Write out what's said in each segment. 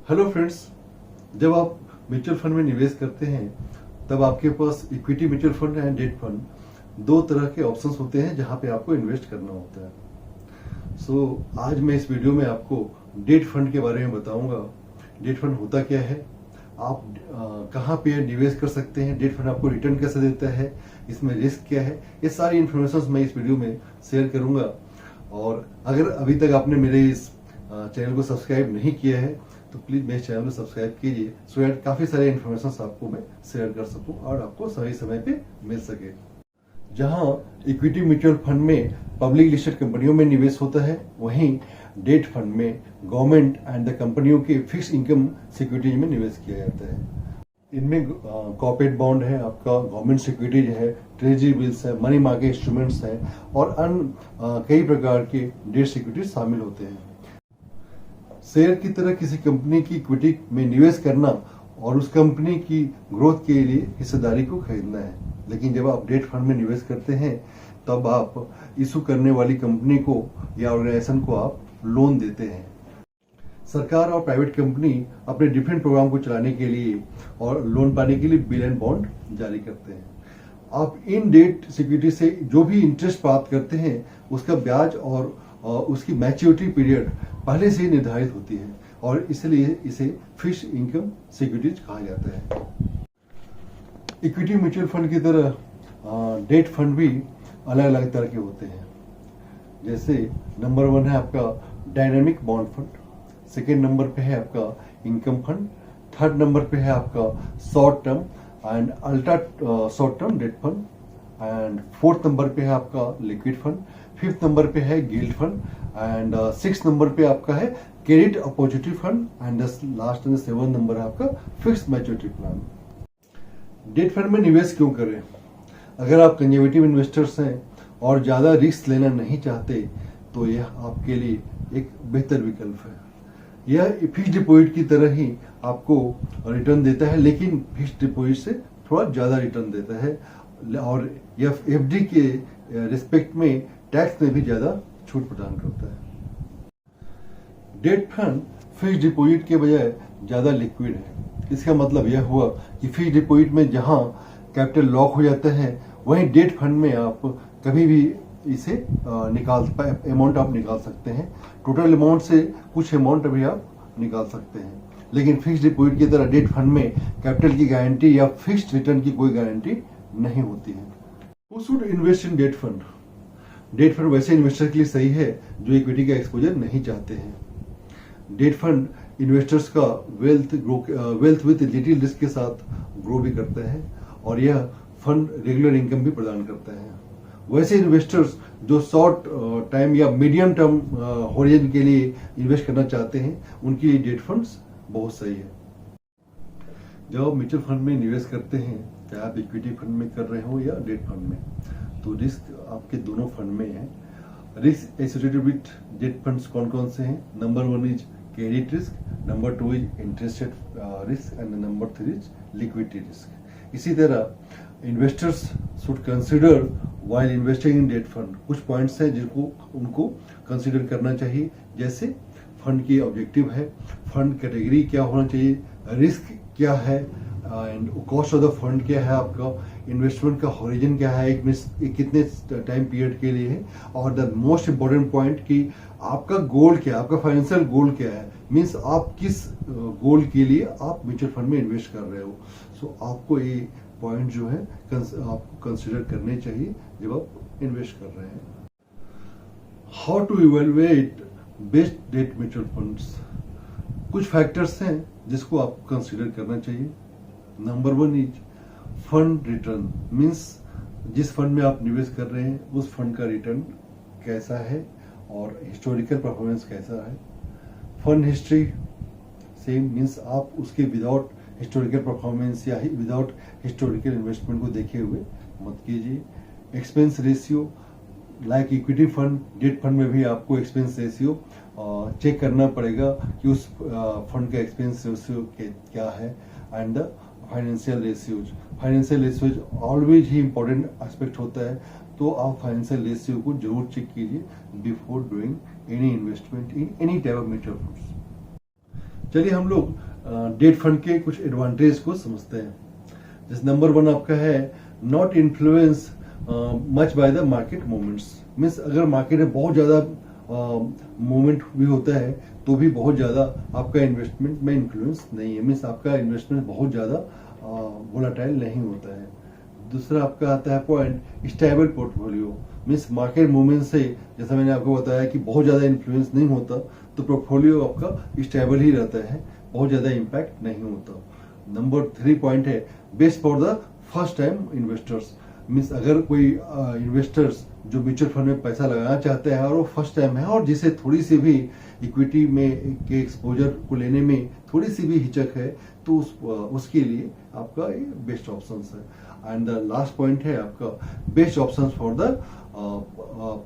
Hello friends, जब आप mutual fund में निवेश करते हैं तब आपके पास equity mutual fund and debt fund दो तरह के ऑप्शंस होते हैं जहां पे आपको इन्वेस्ट करना होता है। आज मैं इस वीडियो में आपको डेट फंड के बारे में बताऊंगा। डेट फंड होता क्या है, आप कहाँ पे निवेश कर सकते हैं, डेट फंड आपको रिटर्न कैसे देता है, इसमें रिस्क क्या है, ये सारी इन्फॉर्मेशन मैं इस वीडियो में शेयर करूंगा। और अगर अभी तक आपने मेरे इस चैनल को सब्सक्राइब नहीं किया है तो प्लीज मेरे चैनल को सब्सक्राइब कीजिए, सो दैट काफी सारे इन्फॉर्मेशन आपको मैं शेयर कर सकूं और आपको सही समय पे मिल सके। जहां इक्विटी म्यूचुअल फंड में पब्लिक लिस्टेड कंपनियों में निवेश होता है, वहीं डेट फंड में गवर्नमेंट एंड द कंपनियों के फिक्स इनकम सिक्योरिटीज में निवेश किया जाता है। इनमें कॉर्पोरेट बॉन्ड है, आपका गवर्नमेंट सिक्योरिटीज है, ट्रेजरी बिल्स है, मनी मार्केट इंस्ट्रूमेंट्स है और अन्य कई प्रकार के डेट सिक्योरिटीज शामिल होते हैं। शेयर की तरह किसी कंपनी की इक्विटी में निवेश करना और उस कंपनी की ग्रोथ के लिए हिस्सेदारी को खरीदना है। लेकिन जब आप डेट फंड में निवेश करते हैं तब आप इशू करने वाली कंपनी को या ऑर्गेनाइजेशन को आप लोन देते हैं। सरकार और प्राइवेट कंपनी अपने डिफरेंट प्रोग्राम को चलाने के लिए और लोन पाने के लिए बिल एंड बॉन्ड जारी करते हैं। आप इन डेट सिक्योरिटी से जो भी इंटरेस्ट प्राप्त करते हैं उसका ब्याज और उसकी मैच्योरिटी पीरियड पहले से ही निर्धारित होती है और इसलिए इसे फिक्स्ड इनकम सिक्योरिटीज कहा जाता है। इक्विटी म्यूचुअल फंड की तरह डेट फंड भी अलग अलग तरह के होते हैं। जैसे नंबर 1 है आपका dynamic bond fund, second number पे है आपका इनकम फंड, थर्ड नंबर पे है आपका short term and ultra short term debt fund and fourth number पे है आपका लिक्विड फंड, फिफ्थ नंबर पे है gilt fund and six number पे आपका है credit opportunity fund and last and seven number है आपका fixed maturity plan. Debt fund में निवेश क्यों करें? अगर आप कंजर्वेटिव इन्वेस्टर्स हैं और ज्यादा रिस्क लेना नहीं चाहते तो यह आपके लिए एक बेहतर विकल्प है। यह फिक्स्ड डिपॉजिट की तरह ही आपको रिटर्न देता है, लेकिन फिक्स्ड डिपॉजिट से थोड़ा ज्यादा रिटर्न देता है और यह एफडी के रिस्पेक्ट में टैक्स में भी ज्यादा छूट प्रदान करता है। डेट फंड फिक्स्ड डिपॉजिट के बजाय ज्यादा लिक्विड है। इसका मतलब यह हुआ कि फिक्स्ड डिपॉजिट में जहां कैपिटल लॉक हो जाता है, वहीं डेट फंड में आप कभी भी इसे अमाउंट आप निकाल सकते हैं। टोटल अमाउंट से कुछ अमाउंट अभी आप निकाल सकते हैं, लेकिन फिक्स्ड डिपॉजिट की तरह डेट फंड में कैपिटल की गारंटी या फिक्स्ड रिटर्न की कोई गारंटी नहीं होती है। Who should invest in debt fund? Debt fund वैसे इन्वेस्टर के लिए सही है जो इक्विटी का एक्सपोजर नहीं चाहते हैं। डेट फंड इन्वेस्टर्स का वेल्थ विद लिटिल रिस्क के साथ ग्रो भी करता है और यह फंड रेगुलर इनकम भी प्रदान करता है। वैसे इन्वेस्टर्स जो शॉर्ट टाइम या मीडियम टर्म होरिजन के लिए इन्वेस्ट करना चाहते हैं उनके लिए डेट फंड्स बहुत सही है। जब आप म्यूचुअल फंड में निवेश करते हैं, चाहे आप इक्विटी फंड में कर रहे हो या डेट फंड में, तो रिस्क आपके दोनों फंड में है। Risk associated with debt funds कौन कौन से हैं? Number 1 is credit risk, number 2 is interest rate risk and number 3 is liquidity risk. इसी तरह investors should consider while investing in debt fund. कुछ पॉइंट्स हैं जिनको उनको कंसिडर करना चाहिए, जैसे फंड की ऑब्जेक्टिव है, फंड कैटेगरी क्या होना चाहिए, रिस्क क्या है and cost of the fund क्या है, आपका इन्वेस्टमेंट का होरिजन क्या है, एक कितने टाइम पीरियड के लिए है, और द मोस्ट इम्पोर्टेंट पॉइंट कि आपका गोल क्या है, आपका फाइनेंशियल गोल क्या है, मींस आप किस गोल के लिए आप म्यूचुअल फंड में इन्वेस्ट कर रहे हो। सो आपको ये पॉइंट जो है आपको कंसिडर करने चाहिए जब आप इन्वेस्ट कर रहे हैं। How to evaluate best debt mutual funds? कुछ फैक्टर्स हैं जिसको आपको कंसिडर करना चाहिए। Number 1 is fund return, means जिस फंड में आप निवेश कर रहे हैं उस फंड का रिटर्न कैसा है और हिस्टोरिकल परफॉर्मेंस कैसा है। फंड हिस्ट्री सेम, मींस आप उसके विदाउट हिस्टोरिकल परफॉर्मेंस या विदाउट हिस्टोरिकल इन्वेस्टमेंट को देखे हुए मत कीजिए। Expense ratio, like equity fund, debt fund में भी आपको एक्सपेंस रेशियो चेक करना पड़ेगा कि उस फंड का एक्सपेंस रेशियो क्या है and the financial ratios always he important aspect होता है, तो आप फाइनेंशियल रेशियो को जरूर चेक कीजिए before doing any investment in any type of mutual funds. चलिए हम लोग डेट फंड के कुछ एडवांटेज को समझते हैं। जैसे नंबर 1 आपका है not influence much by the market movements. Means अगर मार्केट में बहुत ज्यादा मूवमेंट भी होता है तो भी बहुत ज्यादा आपका इन्वेस्टमेंट में इन्फ्लुएंस नहीं है। मीन्स आपका इन्वेस्टमेंट बहुत ज्यादा वोलाटाइल नहीं होता है। दूसरा आपका आता है point stable portfolio. Means market movement से जैसा मैंने आपको बताया कि बहुत ज्यादा इन्फ्लुएंस नहीं होता, तो पोर्टफोलियो आपका स्टेबल ही रहता है, बहुत ज्यादा इम्पैक्ट नहीं होता। नंबर 3 पॉइंट है best for the first time investors. Means अगर कोई इन्वेस्टर्स जो म्यूचुअल फंड में पैसा लगाना चाहते हैं और वो फर्स्ट टाइम है और जिसे थोड़ी सी भी इक्विटी में के एक्सपोजर को लेने में थोड़ी सी भी हिचक है, तो उसके लिए आपका ये बेस्ट ऑप्शन है। एंड द लास्ट पॉइंट है आपका best option for the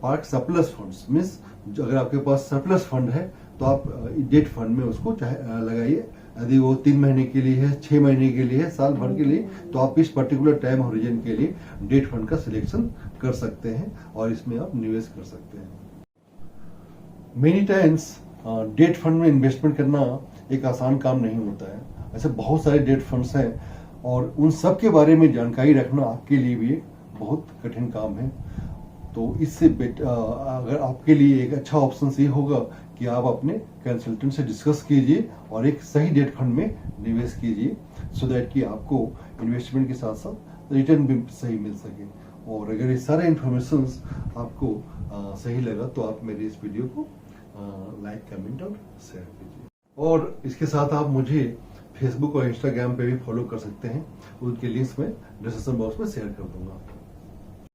park surplus funds. Means अगर आपके पास सरप्लस फंड है तो आप डेट फंड में उसको चाहे लगाइए। यदि वो 3 महीने के लिए है, 6 महीने के लिए है, साल भर के लिए, तो आप इस पर्टिकुलर टाइम होरिजन के लिए डेट फंड का सिलेक्शन कर सकते हैं और इसमें आप निवेश कर सकते हैं। मेनी टाइम्स डेट फंड में इन्वेस्टमेंट करना एक आसान काम नहीं होता है। ऐसे बहुत सारे डेट फंड्स हैं और उन सब के बारे में जानकारी रखना आपके लिए भी एक बहुत कठिन काम है। तो इससे अगर आपके लिए एक अच्छा ऑप्शन ये होगा कि आप अपने कंसल्टेंट से डिस्कस कीजिए और एक सही डेट फंड में निवेश कीजिए, सो दैट कि आपको इन्वेस्टमेंट के साथ साथ रिटर्न भी सही मिल सके। और अगर ये सारे इंफॉर्मेशन आपको सही लगा तो आप मेरे इस वीडियो को लाइक, कमेंट और शेयर कीजिए। और इसके साथ आप मुझे फेसबुक और इंस्टाग्राम पे भी फॉलो कर सकते हैं। उनके लिंक्स मैं डिस्क्रिप्शन बॉक्स में शेयर कर दूंगा।